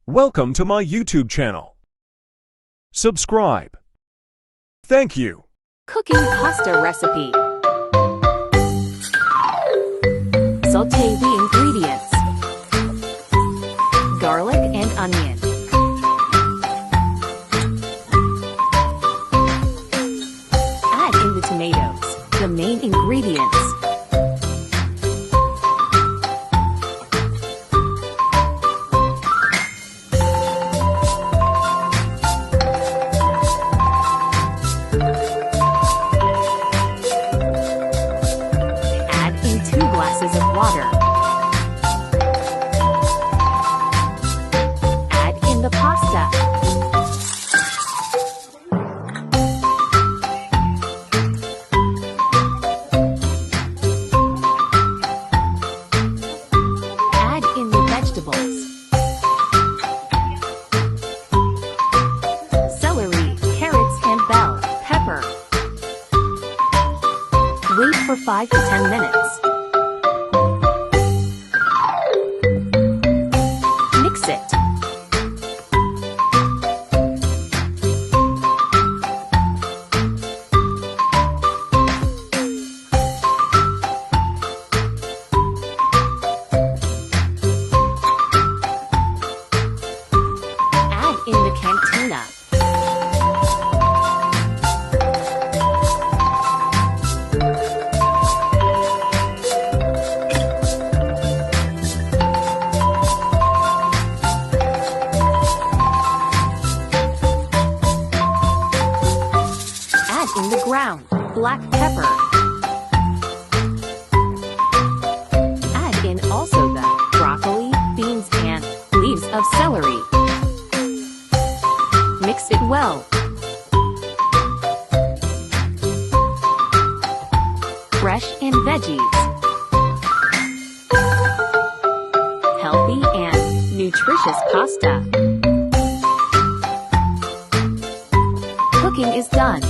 Welcome to my YouTube channel. Subscribe. Thank you. Cooking pasta recipe. Saute the ingredients. Garlic and onion. Add in the tomatoes, the main ingredients. Add in 2 glasses of water. Add in the pasta. Add in the vegetables. Celery, carrots, and bell pepper. Wait for 5 to 10 minutes. Mix it. Add in the canned tuna. Add in the ground black pepper. Add in also the broccoli, beans, and leaves of celery. Mix it well. Fresh and veggies. Healthy and nutritious pasta. Cooking is done.